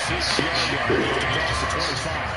6-yard line, just across the 25.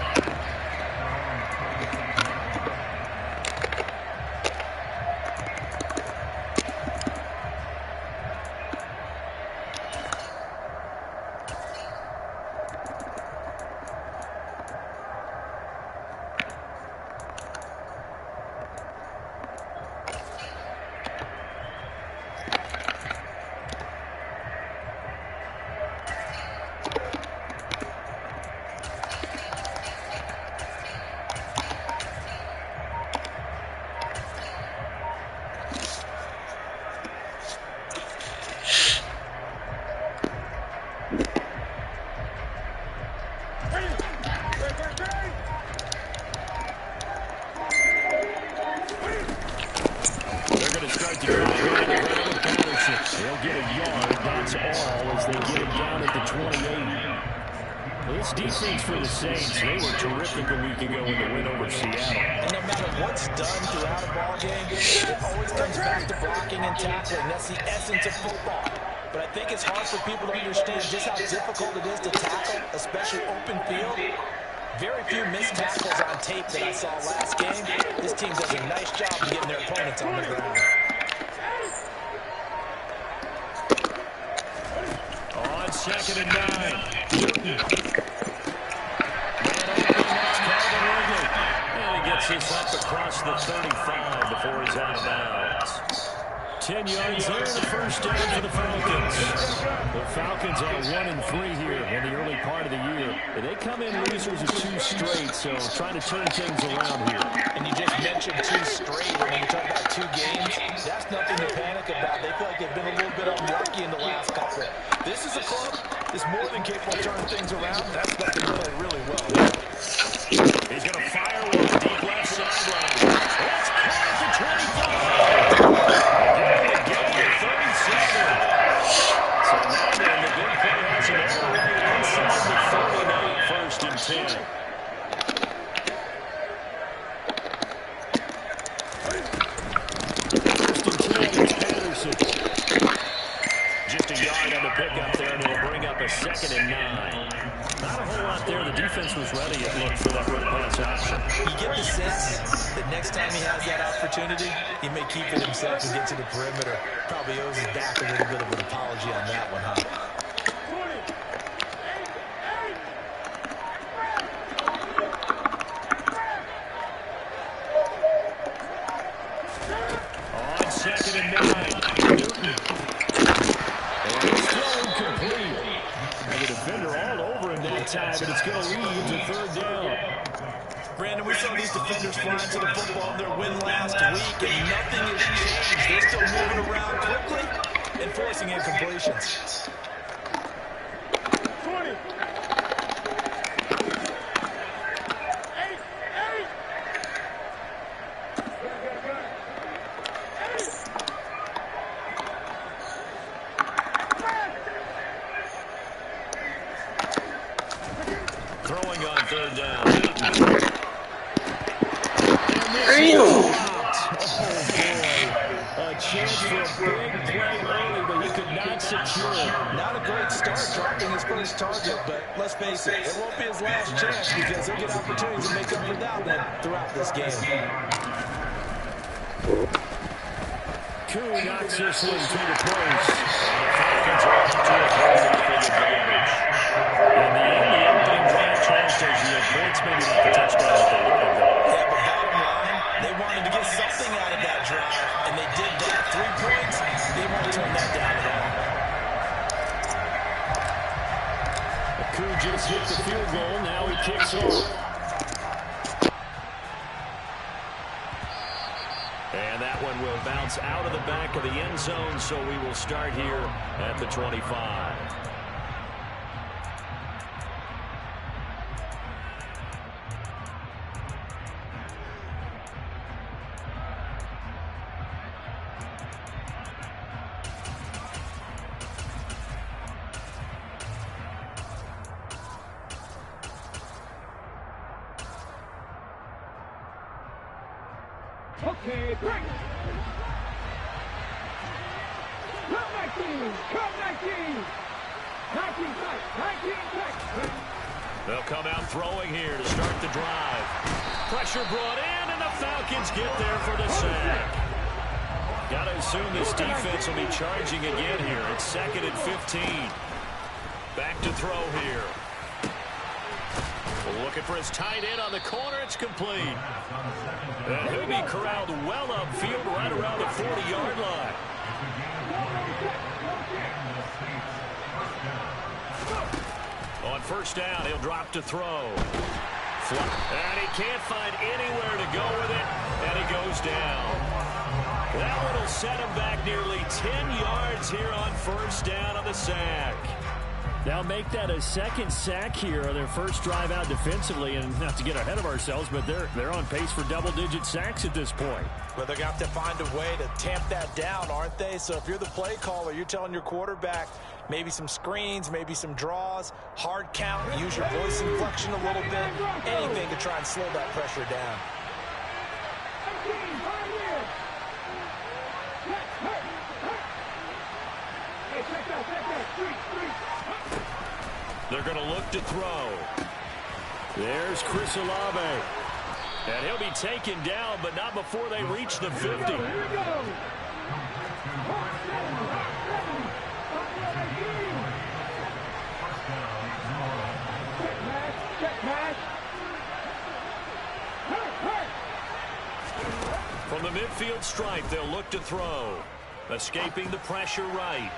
They'll get a yard, that's all, as they get him down at the 28. Well, this defense for the Saints, they were terrific a week ago in the win over Seattle. And no matter what's done throughout a ball game, it always comes back to blocking and tackling. That's the essence of football. But I think it's hard for people to understand just how difficult it is to tackle, especially open field. Very few missed tackles on tape that I saw last game. This team does a nice job of getting their opponents on the ground. On 2nd and 9. And he gets this up across the 35 before he's out of bounds. 10 yards there, the first down for the Falcons. The Falcons are 1-3 here in the early part of the year. And they come in losers of 2 straight, so trying to turn things around here. And you just mentioned 2 straight. When you talk about 2 games, that's nothing to panic about. They feel like they've been a little bit unlucky in the last couple. This is a club that's more than capable of turning things around. That's got to play really well. He's going to fire with the deep left sideline. That's caught at the 25. Again, the game at 37. So now then, the big play has it all the way inside the 40 now, 1st and 10. Just a yard on the pickup there, and it'll bring up a 2nd and 9. Not a whole lot there. The defense was ready, it looked, for that run pass option. You get the sense that next time he has that opportunity, he may keep it himself and get to the perimeter. Probably owes his back a little bit of an apology on that one, huh? On 2nd and 9. Newton. And it's still incomplete. And the defender all over him that time, but it's going to lead to 3rd down. Brandon, we saw these defenders flying to the football in their win last week, and nothing has changed. They're still moving around quickly and forcing incompletions. 20. Throwing on 3rd down. A chance for a big play early, but he could not secure it. Not a great start dropping his first target, but let's face it, it won't be his last chance because he'll get opportunities to make up for that one throughout this game. Koo knocks this one to the post. Falcons are up to a 3-0 advantage. In the end, the opening drive charged as the points, maybe not the touchdown that they wanted. Yeah, but bottom line, they wanted to get something out of that drive, and they did that. 3 points, they won't turn that down at all. Koo just hit the field goal, now he kicks off. And that one will bounce out of the back of the end zone, so we will start here at the 25. Okay, break. Come back in. 19 tight. 19 tight. They'll come out throwing here to start the drive. Pressure brought in, and the Falcons get there for the sack. Got to assume this defense will be charging again here. It's 2nd and 15. Back to throw here. Looking for his tight end on the corner. It's complete. And he'll be corralled well upfield right around the 40-yard line. On first down, he'll drop to throw. And he can't find anywhere to go with it, and he goes down. That one will set him back nearly 10 yards here on first down on the sack. They'll make that a second sack here on their first drive out defensively, and not to get ahead of ourselves, but they're on pace for double-digit sacks at this point. Well, they're going to have to find a way to tamp that down, aren't they? So if you're the play caller, you're telling your quarterback maybe some screens, maybe some draws, hard count, use your voice inflection a little bit, anything to try and slow that pressure down. They're going to look to throw. There's Chris Olave. And he'll be taken down, but not before they reach the 50. From the midfield stripe, they'll look to throw. Escaping the pressure right.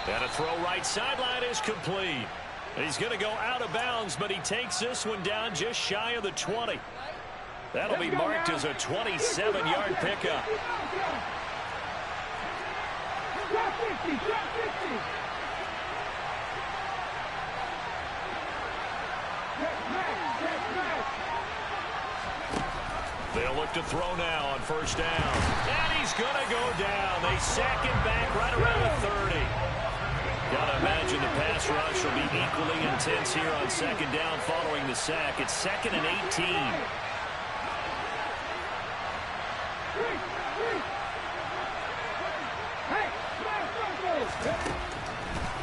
And a throw right sideline is complete. He's going to go out of bounds, but he takes this one down just shy of the 20. That'll be marked as a 27-yard pickup. They'll look to throw now on first down. And he's going to go down. They sack him back right around the 30. Got to imagine the pass rush will be equally intense here on second down following the sack. It's 2nd and 18.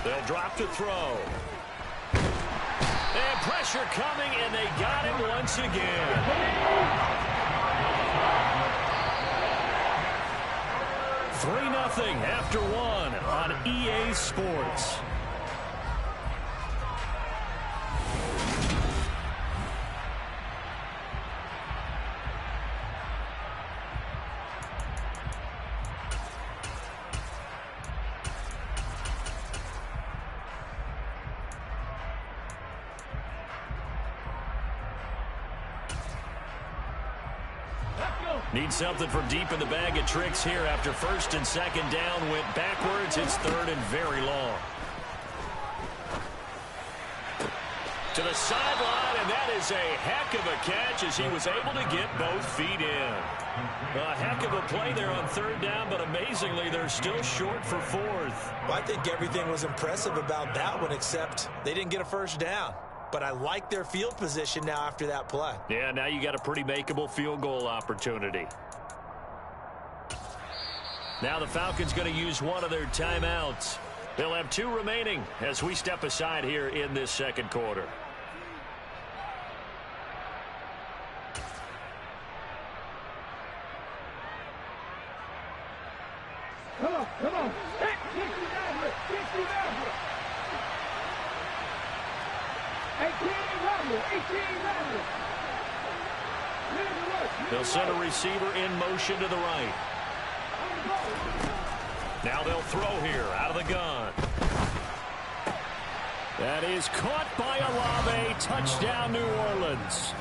They'll drop to throw. And pressure coming, and they got him once again. 3-0 after one on EA Sports. Need something from deep in the bag of tricks here after first and second down went backwards. It's 3rd and very long. To the sideline, and that is a heck of a catch as he was able to get both feet in. A heck of a play there on 3rd down, but amazingly, they're still short for 4th. Well, I think everything was impressive about that one, except they didn't get a first down. But I like their field position now after that play. Yeah, now you got a pretty makeable field goal opportunity. Now the Falcons going to use one of their timeouts. They'll have 2 remaining as we step aside here in this second quarter. Come on. They'll send a receiver in motion to the right. Now they'll throw here out of the gun. That is caught by Olave. Touchdown, New Orleans.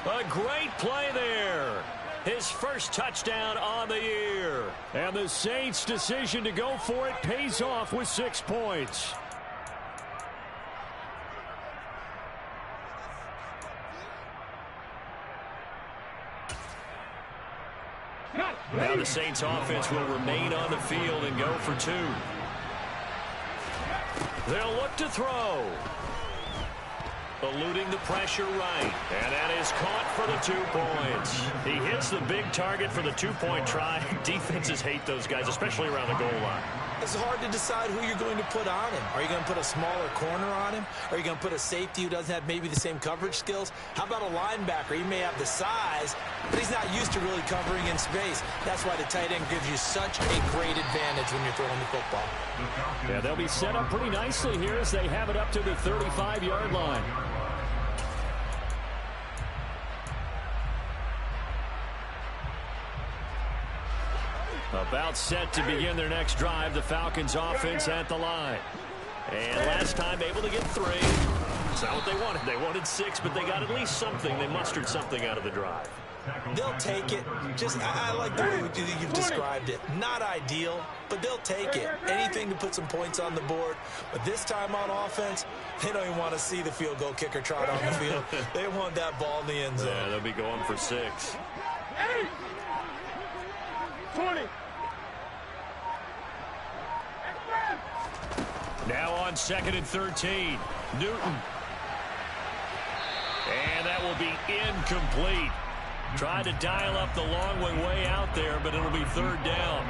A great play there. His first touchdown on the year. And the Saints' decision to go for it pays off with 6 points. Now the Saints offense will remain on the field and go for 2. They'll look to throw. Eluding the pressure right. And that is caught for the 2 points. He hits the big target for the 2-point try. Defenses hate those guys, especially around the goal line. It's hard to decide who you're going to put on him. Are you going to put a smaller corner on him? Are you going to put a safety who doesn't have maybe the same coverage skills? How about a linebacker? He may have the size, but he's not used to really covering in space. That's why the tight end gives you such a great advantage when you're throwing the football. Yeah, they'll be set up pretty nicely here as they have it up to the 35-yard line. About set to begin their next drive. The Falcons offense at the line. And last time able to get 3. It's not what they wanted. They wanted 6, but they got at least something. They mustered something out of the drive. They'll take it. I like the way you've described it. Not ideal, but they'll take it. Anything to put some points on the board. But this time on offense, they don't even want to see the field goal kicker trot on the field. They want that ball in the end zone. Yeah, they'll be going for 6. 20. Now on 2nd and 13. Newton. And that will be incomplete. Tried to dial up the long way out there, but it'll be 3rd down.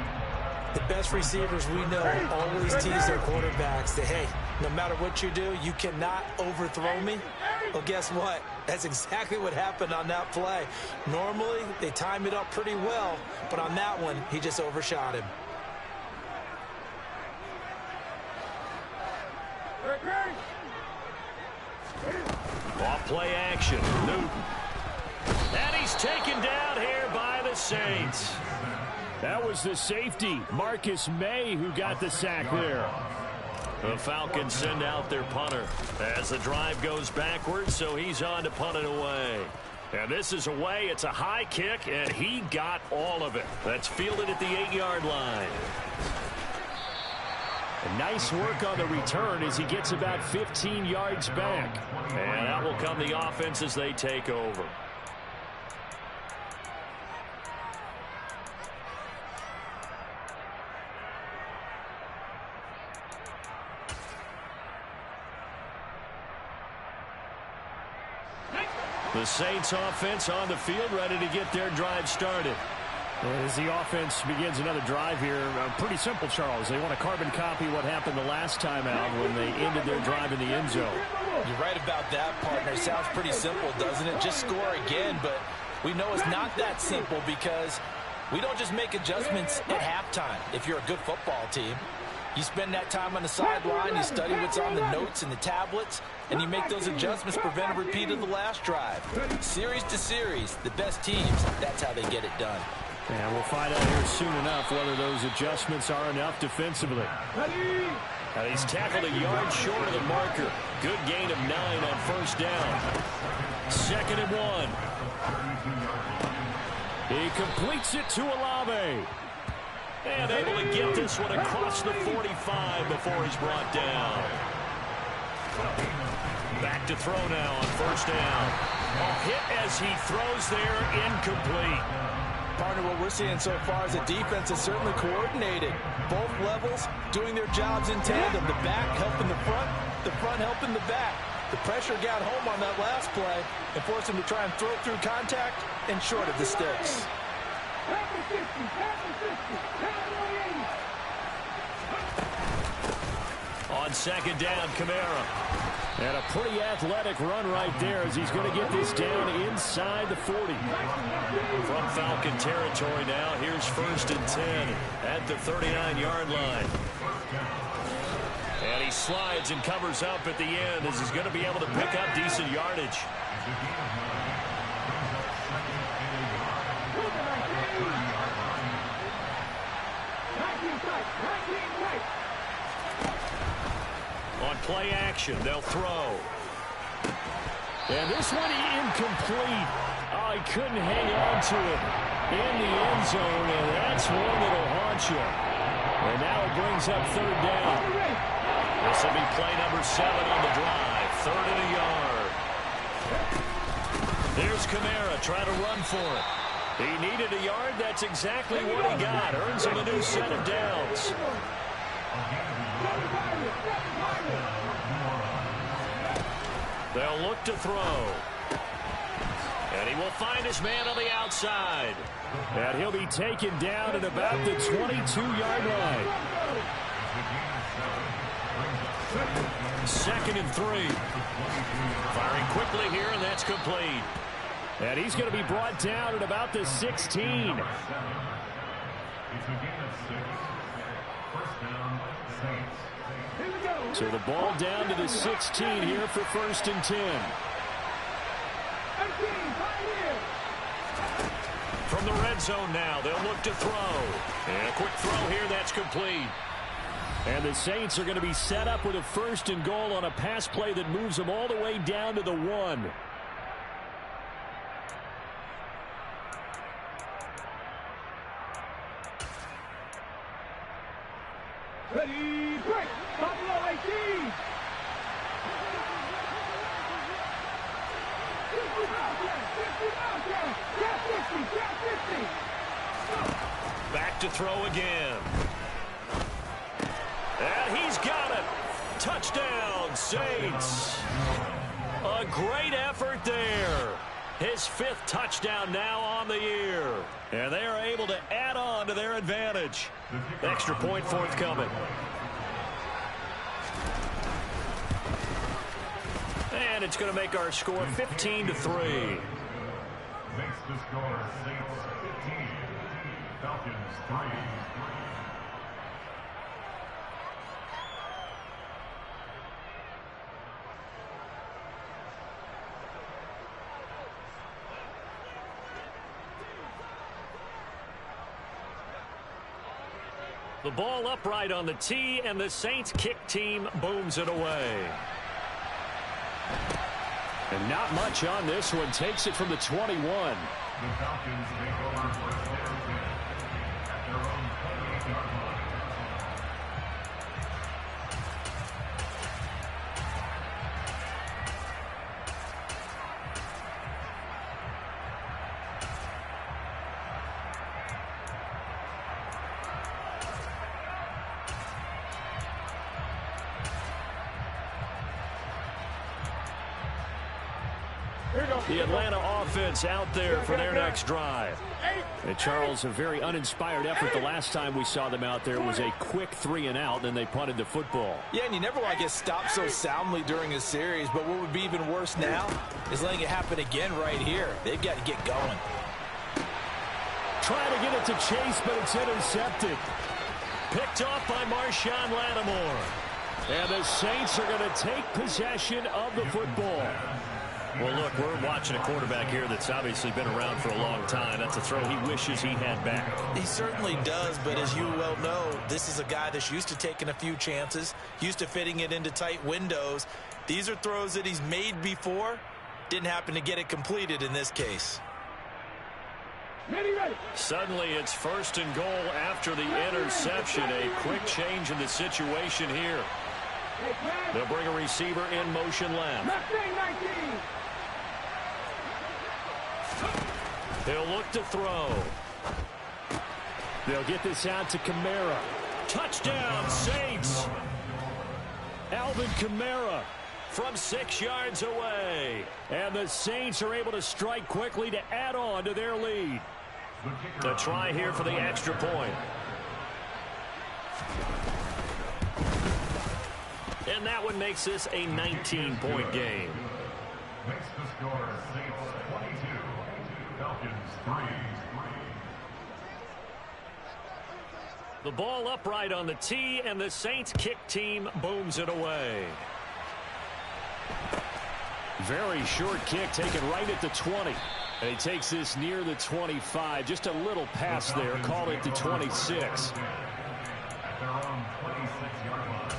The best receivers we know always tease their quarterbacks that, hey, no matter what you do, you cannot overthrow me. Well, guess what? That's exactly what happened on that play. Normally, they time it up pretty well, but on that one, he just overshot him. Off play action. Newton. And he's taken down here by the Saints. That was the safety, Marcus May, who got the sack there. The Falcons send out their punter as the drive goes backwards, so he's on to punt it away. And this is away. It's a high kick, and he got all of it. That's fielded at the 8-yard line. Nice work on the return as he gets about 15 yards back. And that will come the offense as they take over. The Saints offense on the field, ready to get their drive started. As the offense begins another drive here, pretty simple, Charles. They want to carbon copy what happened the last time out when they ended their drive in the end zone. You're right about that, partner. Sounds pretty simple, doesn't it? Just score again, but we know it's not that simple because we don't just make adjustments at halftime. If you're a good football team, you spend that time on the sideline, you study what's on the notes and the tablets, and you make those adjustments, prevent a repeat of the last drive. Series to series, the best teams, that's how they get it done. And we'll find out here soon enough whether those adjustments are enough defensively. Now he's tackled a yard short of the marker. Good gain of 9 on 1st down. 2nd and 1. He completes it to Olave. And able to get this one across the 45 before he's brought down. Back to throw now on 1st down. A hit as he throws there, incomplete. Partner, what we're seeing so far is the defense is certainly coordinated. Both levels doing their jobs in tandem. The back helping the front helping the back. The pressure got home on that last play and forced him to try and throw it through contact and short of the sticks. On 2nd down, Kamara. And a pretty athletic run right there as he's going to get this down inside the 40. From Falcon territory now, here's 1st and 10 at the 39-yard line. And he slides and covers up at the end as he's going to be able to pick up decent yardage. On play action, they'll throw. And this one incomplete. Oh, he couldn't hang on to it in the end zone, and that's one that'll haunt you. And now it brings up 3rd down. This will be play number 7 on the drive. 3rd and a yard. There's Kamara trying to run for it. He needed a yard. That's exactly what he got. Earns him a new set of downs. They'll look to throw. And he will find his man on the outside. And he'll be taken down at about the 22-yard line. 2nd and 3. Firing quickly here, and that's complete. And he's going to be brought down at about the 16. So the ball down to the 16 here for 1st and 10. From the red zone now, they'll look to throw. And a quick throw here, that's complete. And the Saints are going to be set up with a 1st and goal on a pass play that moves them all the way down to the 1. Ready, break! Buffalo 18! Back to throw again. And he's got it. Touchdown, Saints. A great effort there. His 5th touchdown now on the year. And they are able to add on to their advantage. Extra point forthcoming. And it's going to make our score 15-3. Makes the score Saints 15, Falcons 3. The ball upright on the tee, and the Saints kick team booms it away. And not much on this one. Takes it from the 21. The Falcons take over 1st and 10 at their own 28-yard line. The Atlanta offense out there for their next drive. And Charles, a very uninspired effort the last time we saw them out there was a quick 3-and-out, and then they punted the football. Yeah, and you never want to get stopped so soundly during a series, but what would be even worse now is letting it happen again right here. They've got to get going. Trying to get it to Chase, but it's intercepted. Picked off by Marshawn Lattimore. And the Saints are going to take possession of the football. Well, look, we're watching a quarterback here that's obviously been around for a long time. That's a throw he wishes he had back. He certainly does, but as you well know, this is a guy that's used to taking a few chances, used to fitting it into tight windows. These are throws that he's made before. Didn't happen to get it completed in this case. Suddenly, it's 1st and goal after the interception. A quick change in the situation here. They'll bring a receiver in motion left. They'll look to throw. They'll get this out to Kamara. Touchdown, Saints. Alvin Kamara from 6 yards away. And the Saints are able to strike quickly to add on to their lead. A try here for the extra point. And that one makes this a 19-point game. Makes the score Saints 22, Falcons 3. The ball upright on the tee, and the Saints kick team booms it away. Very short kick taken right at the 20. And he takes this near the 25. Just a little pass there. Call it the 26. At their own 26-yard line.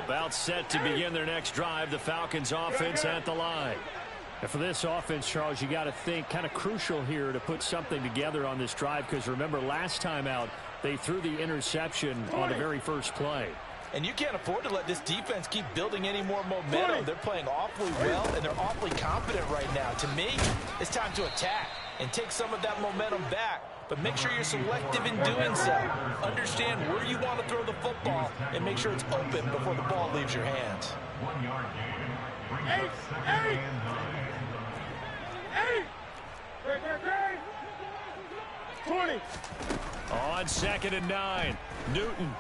About set to begin their next drive. The Falcons offense at the line. And for this offense, Charles, you got to think kind of crucial here to put something together on this drive, because remember last time out they threw the interception on the very first play. And you can't afford to let this defense keep building any more momentum. They're playing awfully well, and they're awfully confident right now. To me, it's time to attack and take some of that momentum back. But make sure you're selective in doing so. Understand where you want to throw the football and make sure it's open before the ball leaves your hands. 1 yard gain. Brings up 2nd and 9. 20. On 2nd and 9. Newton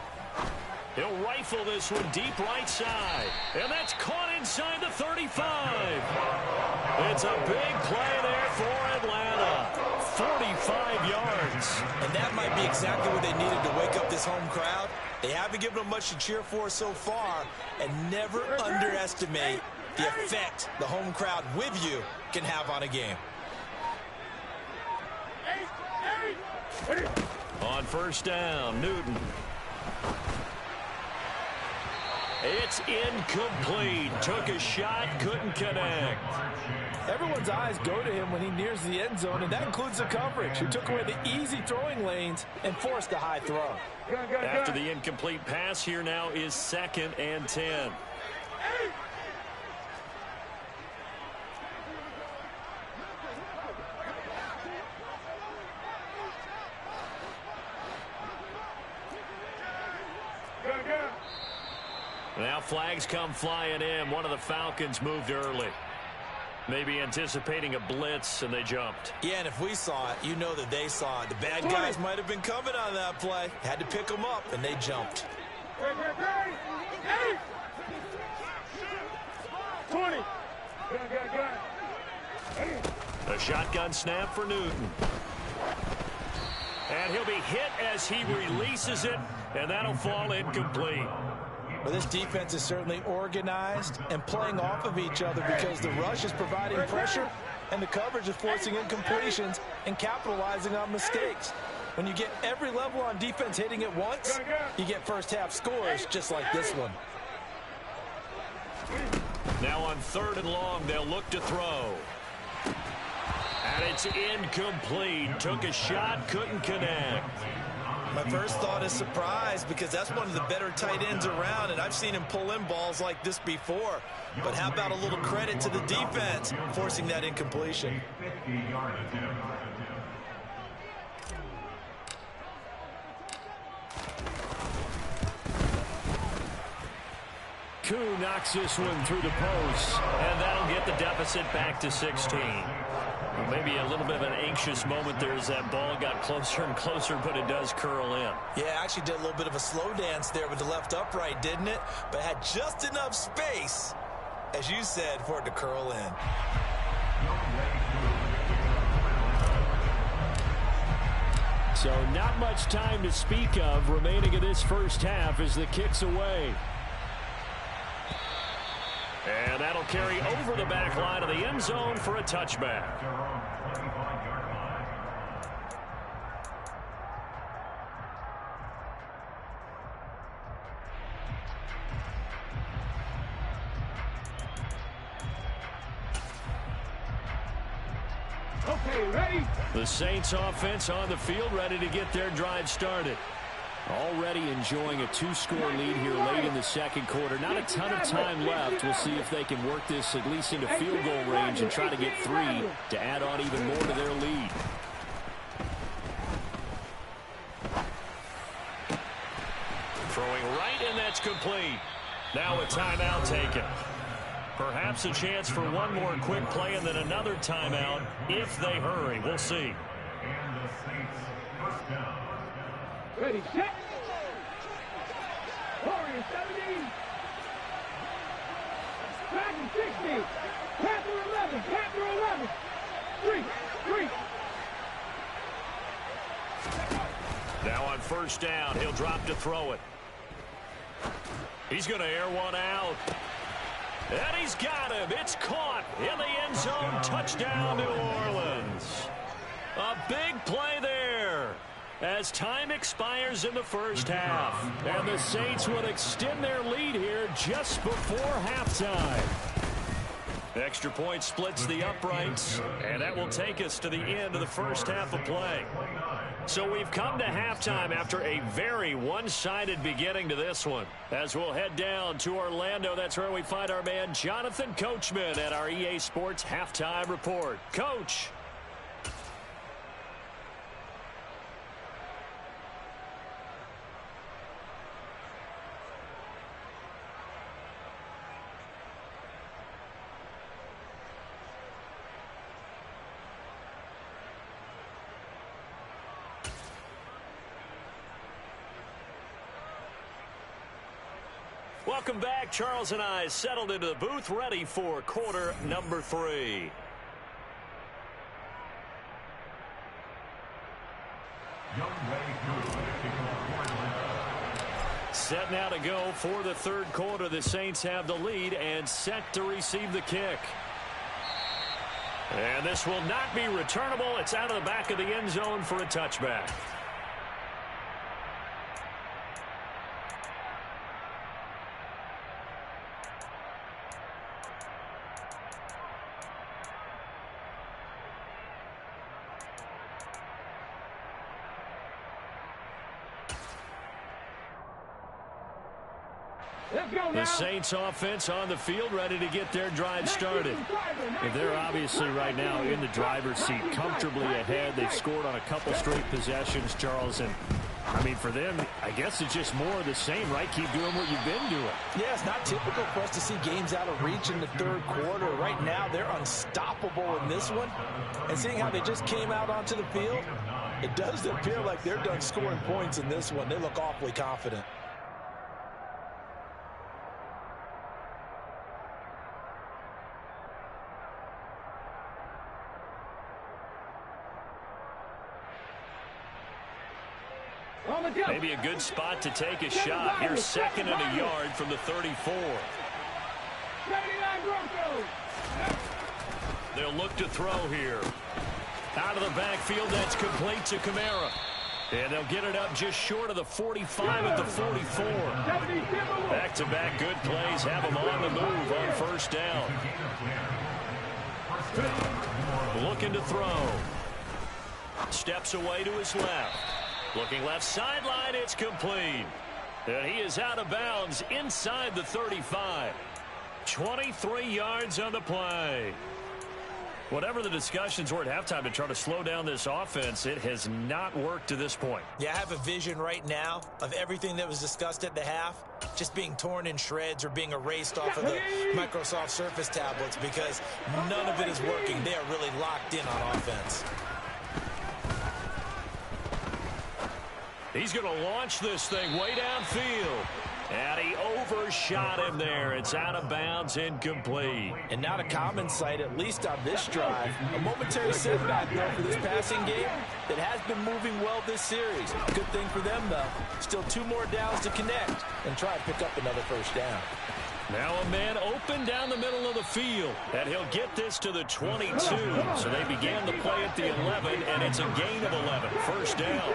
He'll rifle this one deep right side. And that's caught inside the 35. It's a big play there for Atlanta. 45 yards. And that might be exactly what they needed to wake up this home crowd. They haven't given them much to cheer for so far. And never underestimate the effect the home crowd with you can have on a game. On first down, Newton. It's incomplete. Took a shot, couldn't connect. Everyone's eyes go to him when he nears the end zone, and that includes the coverage, who took away the easy throwing lanes and forced a high throw. After the incomplete pass, here now is 2nd and 10. Now flags come flying in. One of the Falcons moved early. Maybe anticipating a blitz, and they jumped. Yeah, and if we saw it, you know that they saw it. The bad guys might have been coming on that play. Had to pick them up, and they jumped. 20. A shotgun snap for Newton. And he'll be hit as he releases it, and that'll fall incomplete. Well, this defense is certainly organized and playing off of each other because the rush is providing pressure and the coverage is forcing incompletions and capitalizing on mistakes. When you get every level on defense hitting at once, you get first half scores just like this one. Now on 3rd and long, they'll look to throw. And it's incomplete. Took a shot, couldn't connect. My first thought is surprise because that's one of the better tight ends around, and I've seen him pull in balls like this before. But how about a little credit to the defense forcing that incompletion? 50-yard attempt. Koo knocks this one through the post, and that'll get the deficit back to 16. Well, maybe a little bit of an anxious moment there as that ball got closer and closer, but it does curl in. Yeah, actually did a little bit of a slow dance there with the left upright, didn't it? But had just enough space, as you said, for it to curl in. So not much time to speak of remaining in this first half as the kick's away. And that'll carry over the back line of the end zone for a touchback. Okay, ready? The Saints offense on the field, ready to get their drive started. Already enjoying a 2-score lead here late in the second quarter. Not a ton of time left. We'll see if they can work this at least into field goal range and try to get 3 to add on even more to their lead. Throwing right, and that's complete. Now a timeout taken. Perhaps a chance for one more quick play and then another timeout if they hurry. We'll see. And the Saints first down. Ready, set. Warriors 70. Dragon 60. Panther 11. Panther 11. 3. Now on first down, he'll drop to throw it. He's going to air one out. And he's got him. It's caught in the end zone. Touchdown, New Orleans. A big play there as time expires in the first half. And the Saints will extend their lead here just before halftime. Extra point splits the uprights, and that will take us to the end of the first half of play. So we've come to halftime after a very one-sided beginning to this one. As we'll head down to Orlando, that's where we find our man Jonathan Coachman at our EA Sports Halftime Report. Coach. Welcome back. Charles and I settled into the booth, ready for quarter number 3. Set now to go for the third quarter. The Saints have the lead and set to receive the kick. And this will not be returnable. It's out of the back of the end zone for a touchback. The Saints offense on the field, ready to get their drive started. If they're obviously right now in the driver's seat, comfortably ahead. They've scored on a couple straight possessions, Charles. And, I mean, for them, I guess it's just more of the same, right? Keep doing what you've been doing. Yeah, it's not typical for us to see games out of reach in the third quarter. Right now, they're unstoppable in this one. And seeing how they just came out onto the field, it does appear like they're done scoring points in this one. They look awfully confident. Maybe a good spot to take a shot. Here's second and a yard from the 34. They'll look to throw here. Out of the backfield, that's complete to Kamara. And they'll get it up just short of the 45 at the 44. Back-to-back good plays have them on the move on first down. Looking to throw. Steps away to his left. Looking left sideline, it's complete. And he is out of bounds inside the 35. 23 yards on the play. Whatever the discussions were at halftime to try to slow down this offense, it has not worked to this point. Yeah, I have a vision right now of everything that was discussed at the half just being torn in shreds or being erased off of the Microsoft Surface tablets because none of it is working. They are really locked in on offense. He's going to launch this thing way downfield. And he overshot him there. It's out of bounds, incomplete. And not a common sight, at least on this drive. A momentary setback, though, for this passing game that has been moving well this series. Good thing for them, though. Still 2 more downs to connect and try and pick up another first down. Now a man open down the middle of the field. And he'll get this to the 22. So they began the play at the 11, and it's a gain of 11. First down.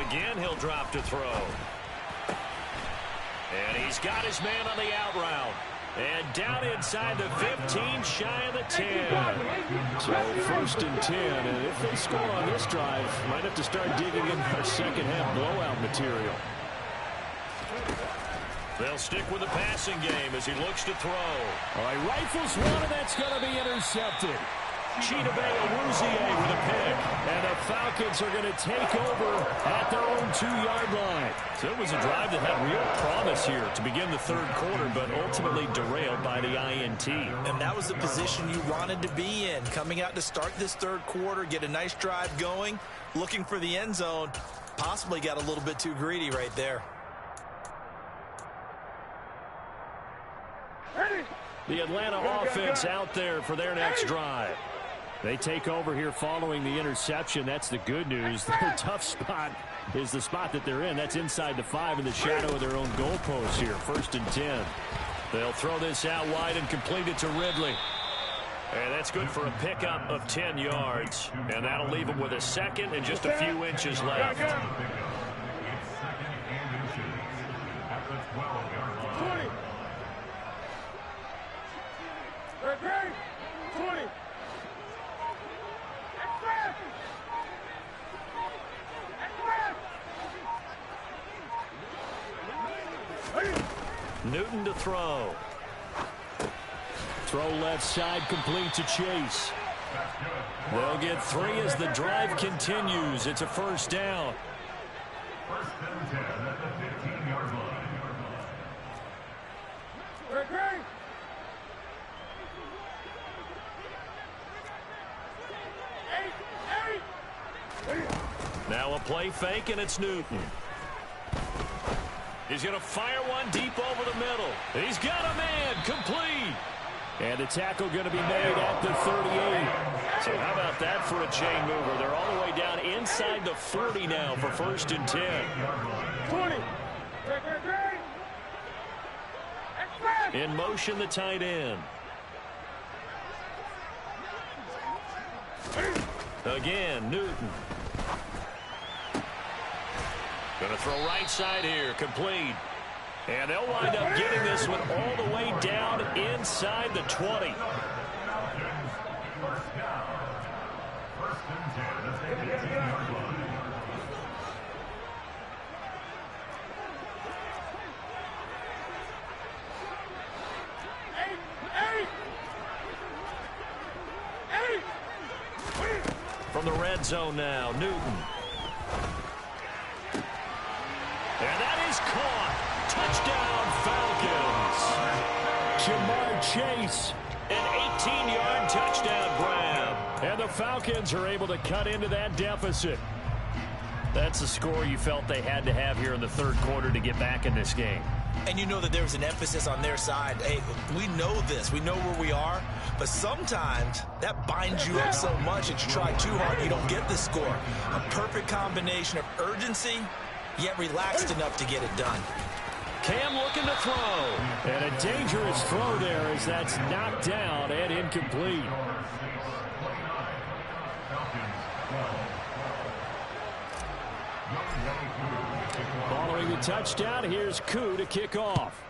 Again, he'll drop to throw. And he's got his man on the out route. And down inside the 15, shy of the 10. So first and 10. And if they score on this drive, might have to start digging in for second half blowout material. They'll stick with the passing game as he looks to throw. All right, rifles one, and that's going to be intercepted. Chidobe Awuzie with a pick. And the Falcons are going to take over at their own 2-yard line. So it was a drive that had real promise here to begin the third quarter, but ultimately derailed by the INT. And that was the position you wanted to be in. Coming out to start this third quarter, get a nice drive going, looking for the end zone. Possibly got a little bit too greedy right there. The Atlanta offense out there for their next drive. They take over here following the interception. That's the good news. Their tough spot is the spot that they're in. That's inside the 5 in the shadow of their own goalpost here. First and 10. They'll throw this out wide and complete it to Ridley. And that's good for a pickup of 10 yards. And that'll leave them with a second and just a few inches left. 20. Okay. 20. Newton to throw. Throw left side, complete to Chase. They'll get 3 as the drive continues. It's a first down. First and 10 at the 15-yard line. Okay. Eight. Now a play fake, and it's Newton. He's going to fire one deep over the middle. He's got a man, complete. And the tackle going to be made at the 38. So how about that for a chain mover? They're all the way down inside the 40 now for 1st and 10. 20. In motion, the tight end. Again, Newton. Going to throw right side here, complete. And they'll wind up getting this one all the way down inside the 20. From the red zone now, Newton. And that is caught. Touchdown, Falcons. Jamar Chase. An 18-yard touchdown grab. And the Falcons are able to cut into that deficit. That's the score you felt they had to have here in the third quarter to get back in this game. And you know that there's an emphasis on their side. Hey, we know this. We know where we are. But sometimes that binds you up so much that you try too hard, you don't get the score. A perfect combination of urgency, yet relaxed enough to get it done. Cam looking to throw. And a dangerous throw there as that's knocked down and incomplete. Following the touchdown, here's Koo to kick off.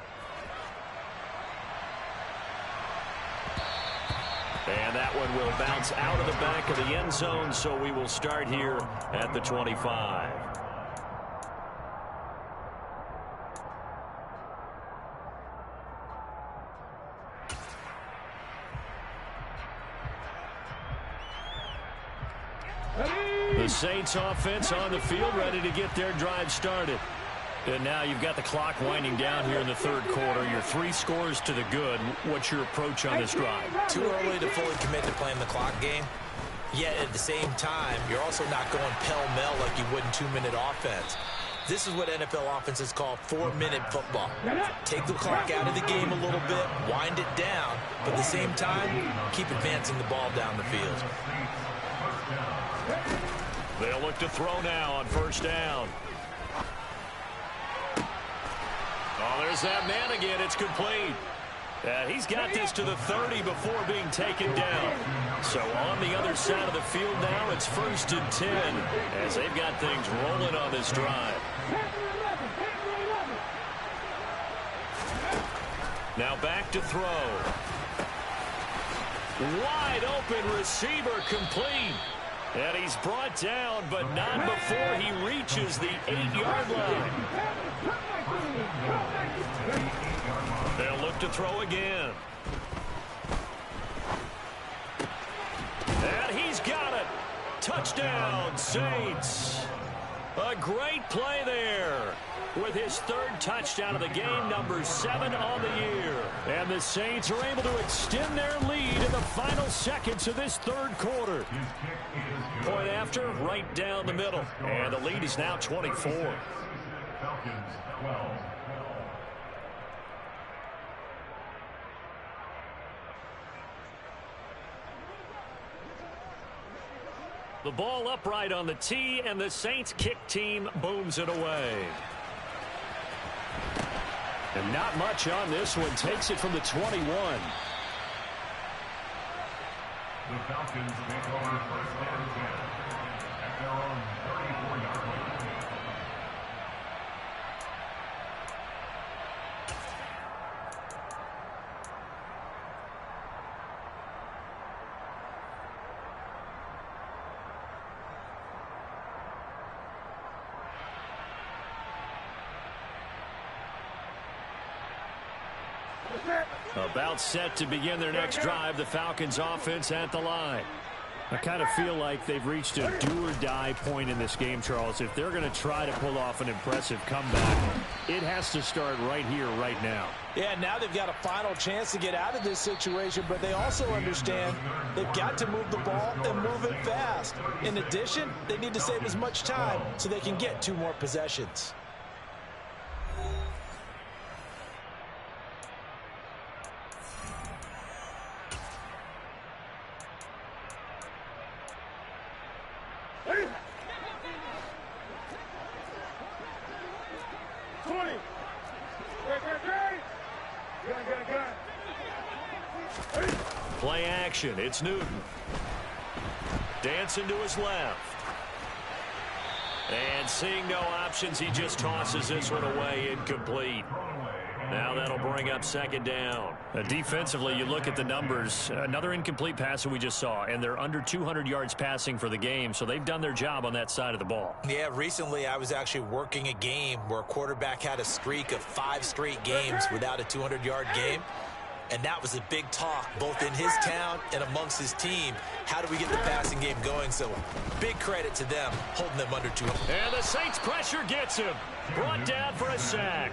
And that one will bounce out of the back of the end zone, so we will start here at the 25. The Saints offense on the field, ready to get their drive started. And now you've got the clock winding down here in the third quarter. Your 3 scores to the good. What's your approach on this drive? Too early to fully commit to playing the clock game. Yet at the same time, you're also not going pell-mell like you would in 2-minute offense. This is what NFL offenses call 4-minute football. Take the clock out of the game a little bit, wind it down, but at the same time, keep advancing the ball down the field. They'll look to throw now on first down. Oh, there's that man again. It's complete. He's got this to the 30 before being taken down. So on the other side of the field now, it's 1st and 10 as they've got things rolling on this drive. Now back to throw. Wide open receiver, complete. And he's brought down, but not before he reaches the 8-yard line. They'll look to throw again. And he's got it. Touchdown, Saints. A great play there with his 3rd touchdown of the game, number 7 on the year. And the Saints are able to extend their lead in the final seconds of this third quarter. Point after, right down the middle. And the lead is now 24. Falcons 12. The ball upright on the tee, and the Saints kick team booms it away. And not much on this one. Takes it from the 21. The Falcons take over 1st and 10 at their own 34-yard line. About set to begin their next drive. The Falcons offense at the line. I kind of feel like they've reached a do-or-die point in this game, Charles. If they're going to try to pull off an impressive comeback, it has to start right here, right now. Yeah, now they've got a final chance to get out of this situation, but they also understand they've got to move the ball and move it fast. In addition, they need to save as much time so they can get 2 more possessions. Play action. It's Newton. Dancing to his left. And seeing no options, he just tosses this one away, incomplete. Now that'll bring up 2nd down. Defensively, you look at the numbers. Another incomplete pass that we just saw, and they're under 200 yards passing for the game, so they've done their job on that side of the ball. Yeah, recently I was actually working a game where a quarterback had a streak of 5 straight games without a 200-yard game. And that was a big talk, both in his town and amongst his team. How do we get the passing game going? So big credit to them, holding them under 200. And the Saints pressure gets him. Brought down for a sack.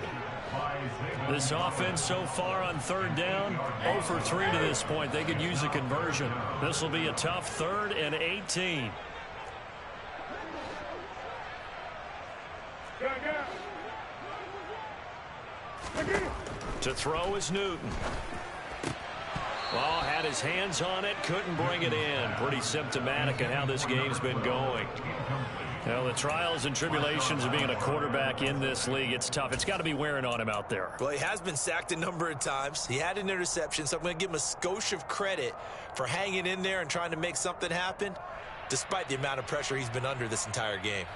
This offense so far on 3rd down, 0 for 3 to this point. They could use a conversion. This will be a tough 3rd and 18. To throw is Newton. Well, had his hands on it, couldn't bring it in. Pretty symptomatic of how this game's been going. Well, the trials and tribulations of being a quarterback in this league, it's tough. It's got to be wearing on him out there. Well, he has been sacked a number of times. He had an interception, so I'm going to give him a skosh of credit for hanging in there and trying to make something happen, despite the amount of pressure he's been under this entire game.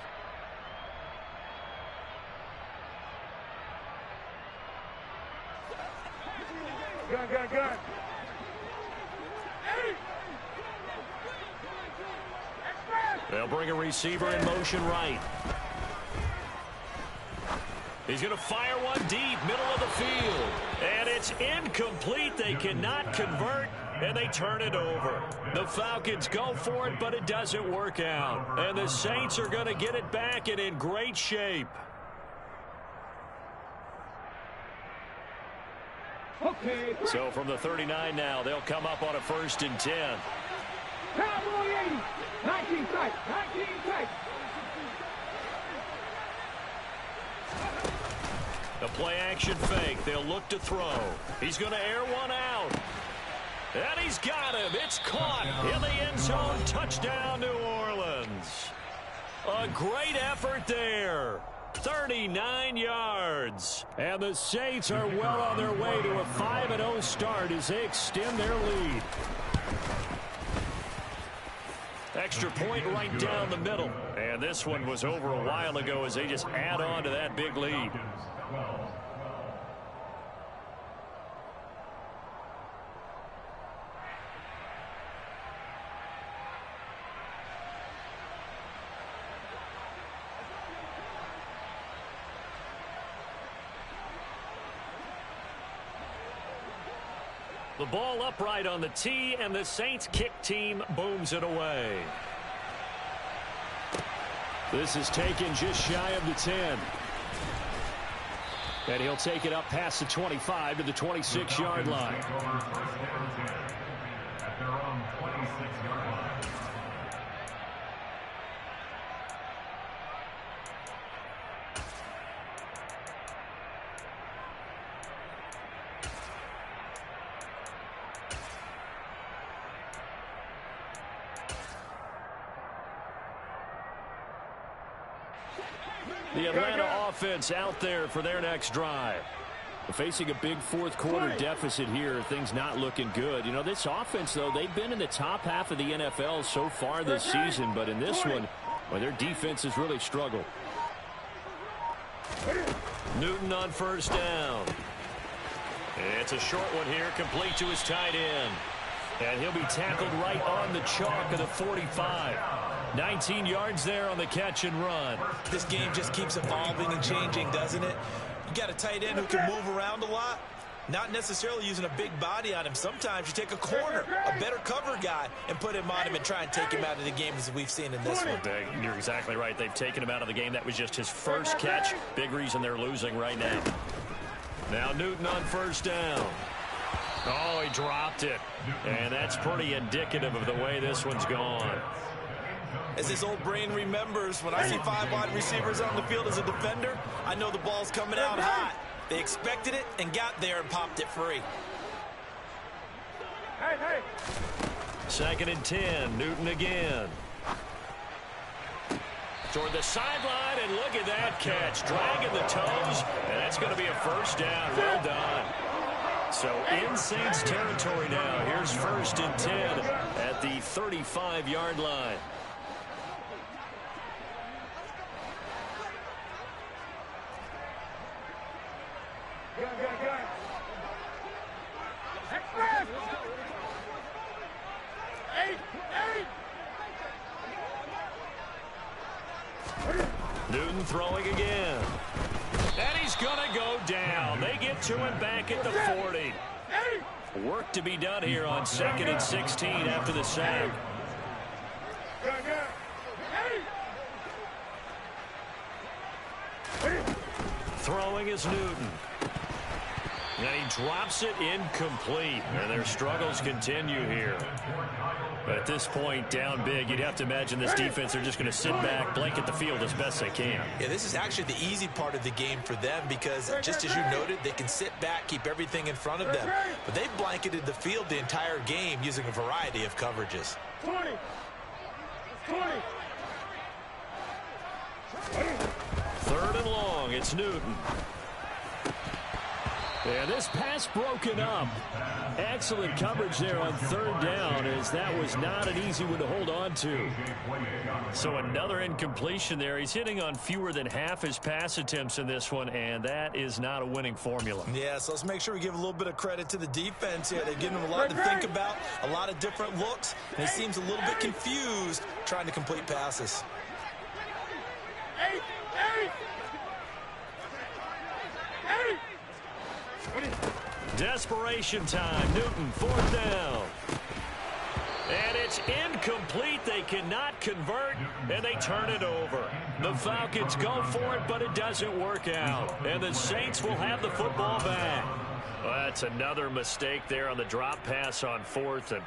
Gun. They'll bring a receiver in motion right. He's going to fire one deep, middle of the field. And it's incomplete. They cannot convert, and they turn it over. The Falcons go for it, but it doesn't work out. And the Saints are going to get it back and in great shape. Okay. So from the 39 now, they'll come up on a 1st and 10. Cowboy 80. 19 tight. The play action fake. They'll look to throw. He's going to air one out. And he's got him. It's caught in the end zone. Touchdown, New Orleans. A great effort there. 39 yards. And the Saints are well on their way to a 5-0 start as they extend their lead. Extra point right down the middle. And this one was over a while ago as they just add on to that big lead. The ball upright on the tee, and the Saints kick team booms it away. This is taken just shy of the 10. And he'll take it up past the 25 to the 26-yard line. At their own 26-yard line. The Atlanta offense out there for their next drive. Facing a big fourth-quarter deficit here, things not looking good. You know, this offense, though, they've been in the top half of the NFL so far this season, but in this one, well, their defense has really struggled. Newton on 1st down. It's a short one here, complete to his tight end. And he'll be tackled right on the chalk of the 45. 19 yards there on the catch and run. This game just keeps evolving and changing, doesn't it? You got a tight end who can move around a lot. Not necessarily using a big body on him. Sometimes you take a corner, a better cover guy, and put him on him and try and take him out of the game as we've seen in this one. You're exactly right. They've taken him out of the game. That was just his first catch. Big reason they're losing right now. Now Newton on first down. Oh, he dropped it. And that's pretty indicative of the way this one's gone. As his old brain remembers, when I see 5 wide receivers on the field as a defender, I know the ball's coming out hot. They expected it and got there and popped it free. Hey. 2nd and 10. Newton again. Toward the sideline, and look at that catch. Dragging the toes, and that's going to be a first down. Well done. So in Saints territory now. Here's 1st and 10 at the 35-yard line. Express! 8! Newton throwing again. And he's going to go down. They get to him back at the 40. Work to be done here on 2nd and 16 after the sack. Throwing is Newton. And he drops it incomplete. And their struggles continue here. But at this point, down big, you'd have to imagine this defense are just going to sit back, blanket the field as best they can. Yeah, this is actually the easy part of the game for them because, just as you noted, they can sit back, keep everything in front of them. But they've blanketed the field the entire game using a variety of coverages. 20! 3rd and long, it's Newton. And this pass broken up. Excellent coverage there on 3rd down, as that was not an easy one to hold on to. So another incompletion there. He's hitting on fewer than half his pass attempts in this one, and that is not a winning formula. Yeah, so let's make sure we give a little bit of credit to the defense here. They've given him a lot to think about, a lot of different looks, and he seems a little bit confused trying to complete passes. 8! Desperation time. Newton, 4th down. And it's incomplete. They cannot convert, and they turn it over. The Falcons go for it, but it doesn't work out. And the Saints will have the football back. Well, that's another mistake there on the drop pass on 4th, and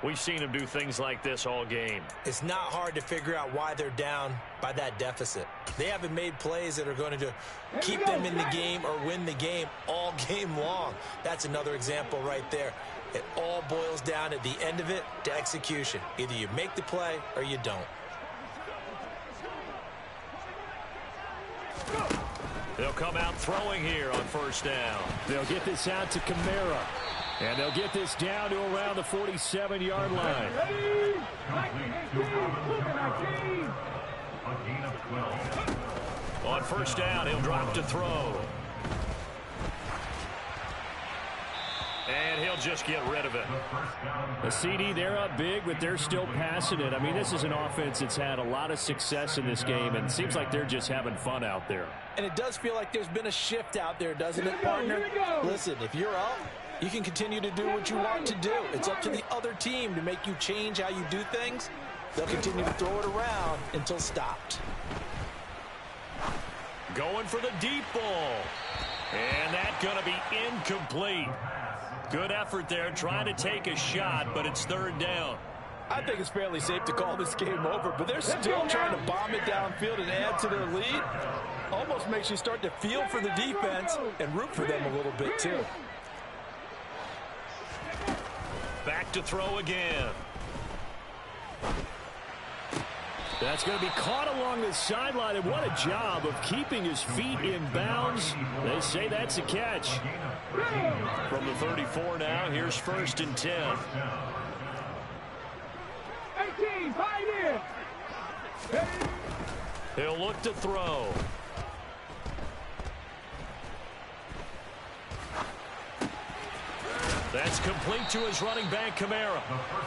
we've seen them do things like this all game. It's not hard to figure out why they're down by that deficit. They haven't made plays that are going to keep them in the game or win the game all game long. That's another example right there. It all boils down at the end of it to execution. Either you make the play or you don't. They'll come out throwing here on 1st down. They'll get this out to Kamara. And they'll get this down to around the 47-yard line. Ready? 19! A gain of 12. On 1st down, he'll drop to throw. And he'll just get rid of it. A CD, they're up big, but they're still passing it. I mean, this is an offense that's had a lot of success in this game, and it seems like they're just having fun out there. And it does feel like there's been a shift out there, doesn't it, partner? Listen, if you're up, you can continue to do what you want to do. It's up to the other team to make you change how you do things. They'll continue to throw it around until stopped. Going for the deep ball. And that's going to be incomplete. Good effort there, trying to take a shot, but it's 3rd down. I think it's fairly safe to call this game over, but they're still trying to bomb it downfield and add to their lead. Almost makes you start to feel for the defense and root for them a little bit, too. Back to throw again. That's going to be caught along the sideline, and what a job of keeping his feet in bounds. They say that's a catch. From the 34 now, here's 1st and 10. 18, fight in! He'll look to throw. That's complete to his running back, Kamara.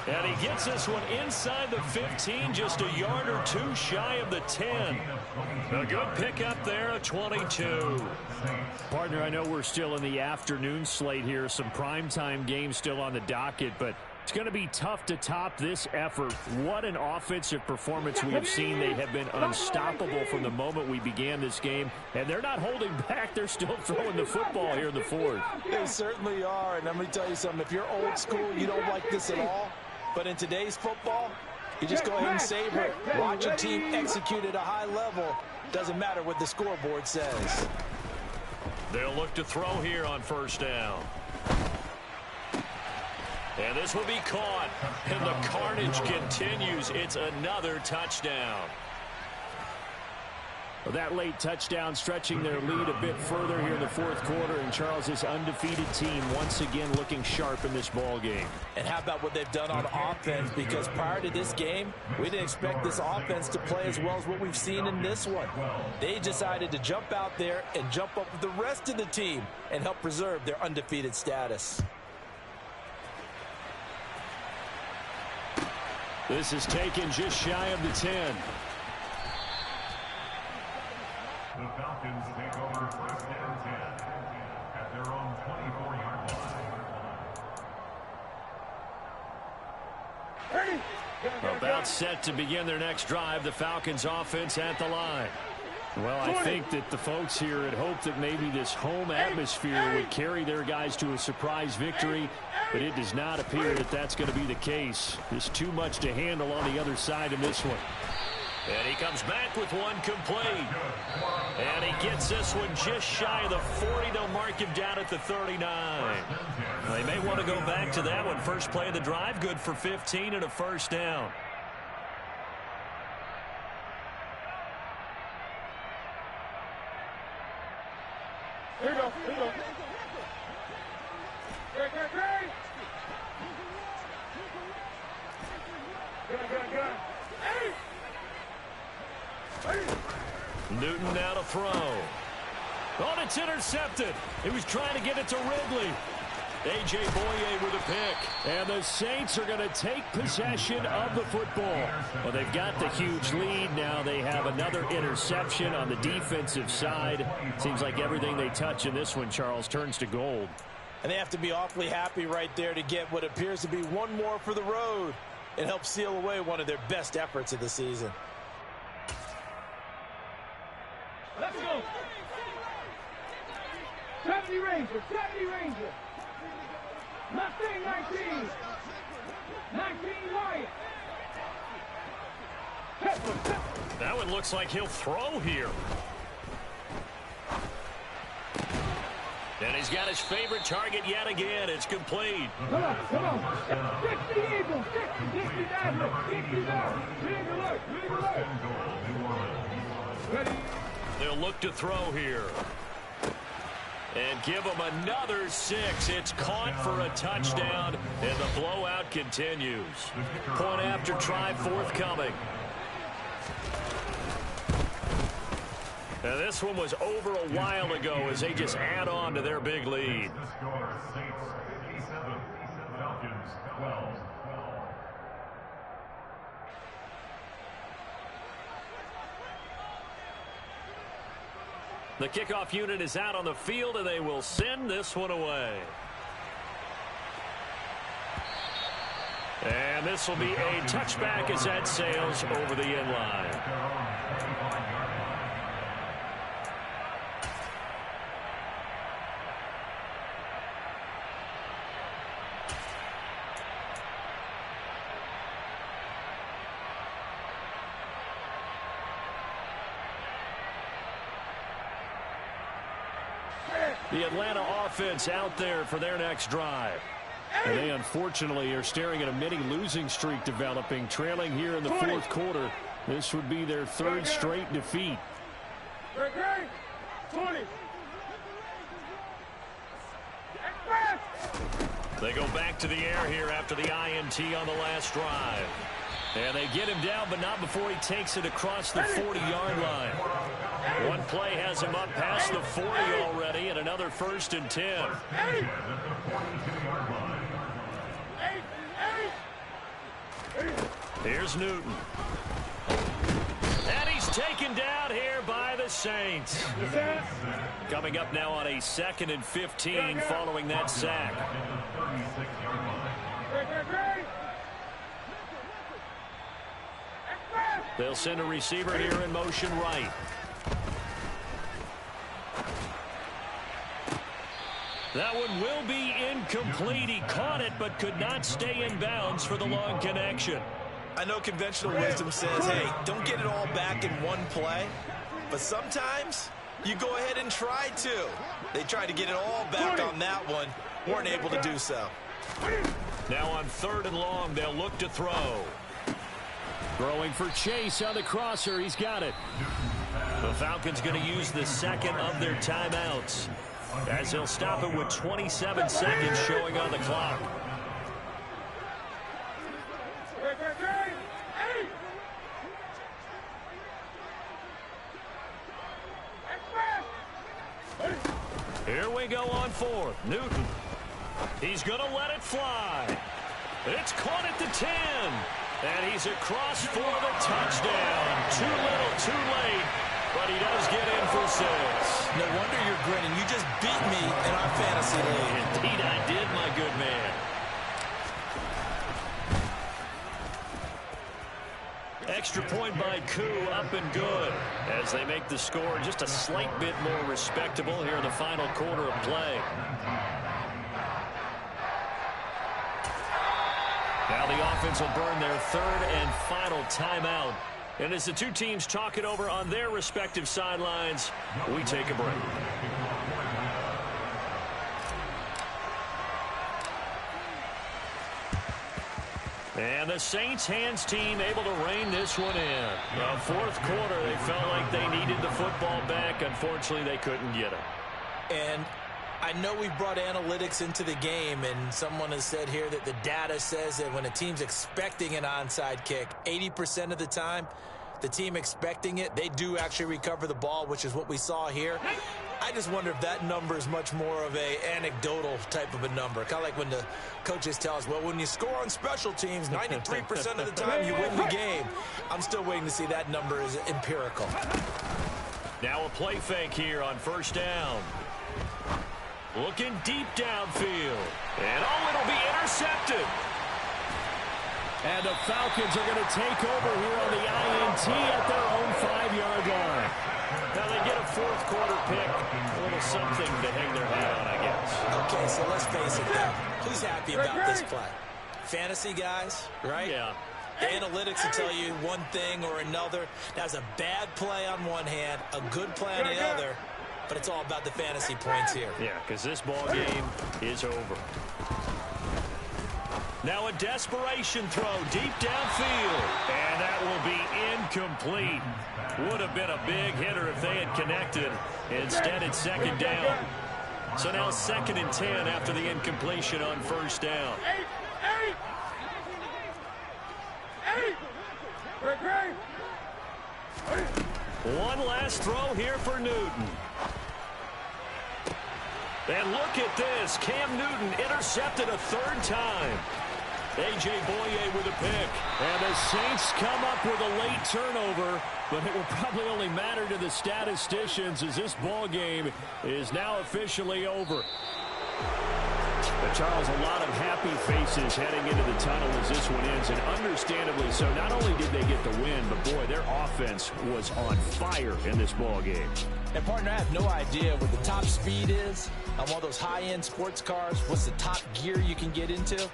And he gets this one inside the 15, just a yard or two shy of the 10. A good pickup there, a 22. Partner, I know we're still in the afternoon slate here. Some primetime games still on the docket, but it's going to be tough to top this effort. What an offensive performance we have seen. They have been unstoppable from the moment we began this game, and they're not holding back. They're still throwing the football here in the fourth. They certainly are, and let me tell you something. If you're old school, you don't like this at all, but in today's football, you just go ahead and savor it. Watch your team execute at a high level. Doesn't matter what the scoreboard says. They'll look to throw here on first down. And this will be caught, and the carnage continues. It's another touchdown. Well, that late touchdown stretching their lead a bit further here in the fourth quarter, and Charles, this undefeated team once again looking sharp in this ball game. And how about what they've done on offense? Because prior to this game, we didn't expect this offense to play as well as what we've seen in this one. They decided to jump out there and jump up with the rest of the team and help preserve their undefeated status. This is taken just shy of the 10. The Falcons take over first and 10 at their own 24-yard line. About set to begin their next drive. The Falcons offense at the line. Well, I think that the folks here had hoped that maybe this home atmosphere would carry their guys to a surprise victory, but it does not appear that that's going to be the case. There's too much to handle on the other side in this one. And he comes back with one complete. And he gets this one just shy of the 40. They'll mark him down at the 39. They may want to go back to that one. First play of the drive, good for 15 and a first down. Here you go. Here you go. Great. Good. Newton now to throw. Oh, it's intercepted. He was trying to get it to Ridley. A.J. Boye with a pick. And the Saints are going to take possession of the football. Well, they've got the huge lead. Now they have another interception on the defensive side. Seems like everything they touch in this one, Charles, turns to gold. And they have to be awfully happy right there to get what appears to be one more for the road and help seal away one of their best efforts of the season. Let's go. 70 Ranger. Mustang 19. 19 Wyatt. That one looks like he'll throw here. And he's got his favorite target yet again. It's complete. Come on. 60 Eagles. 60 down. 60 down. Big alert. Ready. They'll look to throw here. And give him another 6. It's caught for a touchdown, and the blowout continues. Point after try forthcoming. And this one was over a while ago as they just add on to their big lead. The score, Saints 57, Falcons 12. The kickoff unit is out on the field, and they will send this one away. And this will be a touchback as that sails over the end line. The Atlanta offense out there for their next drive. And they unfortunately are staring at a mini losing streak developing, trailing here in the fourth quarter. This would be their third straight defeat. 20. They go back to the air here after the INT on the last drive. And they get him down, but not before he takes it across the 40-yard line. One play has him up past the 40 already, and another 1st and 10. Here's Newton. And he's taken down here by the Saints. Coming up now on a 2nd and 15 following that sack. They'll send a receiver here in motion right. That one will be incomplete. He caught it but could not stay in bounds for the long connection. I know conventional wisdom says, hey, don't get it all back in one play. But sometimes you go ahead and try to. They tried to get it all back on that one. Weren't able to do so. Now on 3rd and long, they'll look to throw. Throwing for Chase on the crosser. He's got it. The Falcons going to use the 2nd of their timeouts, as they'll stop it with 27 seconds showing on the clock. Here we go on 4th. Newton. He's going to let it fly. It's caught at the 10. And he's across for the touchdown. Too little, too late. But he does get in for 6. No wonder you're grinning. You just beat me in our fantasy league. Indeed I did, my good man. Extra point by Koo, up and good, as they make the score just a slight bit more respectable here in the final quarter of play. Now the offense will burn their 3rd and final timeout. And as the two teams talk it over on their respective sidelines, we take a break. And the Saints hands team able to rein this one in. The 4th quarter, they felt like they needed the football back. Unfortunately, they couldn't get it. And I know we've brought analytics into the game, and someone has said here that the data says that when a team's expecting an onside kick, 80% of the time, the team expecting it, they do actually recover the ball, which is what we saw here. I just wonder if that number is much more of a anecdotal type of a number. Kind of like when the coaches tell us, well, when you score on special teams, 93% of the time you win the game. I'm still waiting to see that number is empirical. Now a play fake here on 1st down. Looking deep downfield. And oh, it'll be intercepted. And the Falcons are going to take over here on the INT at their own 5-yard line. Now they get a 4th quarter pick. A little something to hang their hat on, I guess. Okay, so let's face it now. Who's happy about this play? Fantasy guys, right? Yeah. The analytics will tell you one thing or another. That's a bad play on one hand, a good play on the other. But it's all about the fantasy points here. Yeah, because this ball game is over. Now a desperation throw deep downfield. And that will be incomplete. Would have been a big hitter if they had connected. Instead, it's 2nd down. So now 2nd and 10 after the incompletion on 1st down. One last throw here for Newton. And look at this. Cam Newton intercepted a 3rd time. A.J. Boye with a pick. And the Saints come up with a late turnover, but it will probably only matter to the statisticians as this ball game is now officially over. But Charles, a lot of happy faces heading into the tunnel as this one ends, and understandably so. Not only did they get the win, but boy, their offense was on fire in this ball game. And partner, I have no idea what the top speed is on one of those high-end sports cars. What's the top gear you can get into?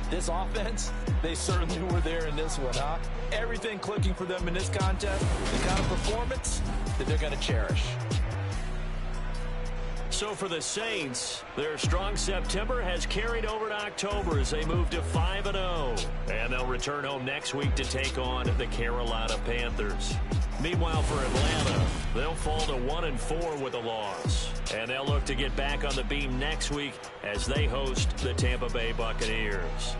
This offense, they certainly were there in this one, huh? Everything clicking for them in this contest, the kind of performance that they're going to cherish. So for the Saints, their strong September has carried over to October as they move to 5-0. And they'll return home next week to take on the Carolina Panthers. Meanwhile, for Atlanta, they'll fall to 1-4 with a loss. And they'll look to get back on the beam next week as they host the Tampa Bay Buccaneers.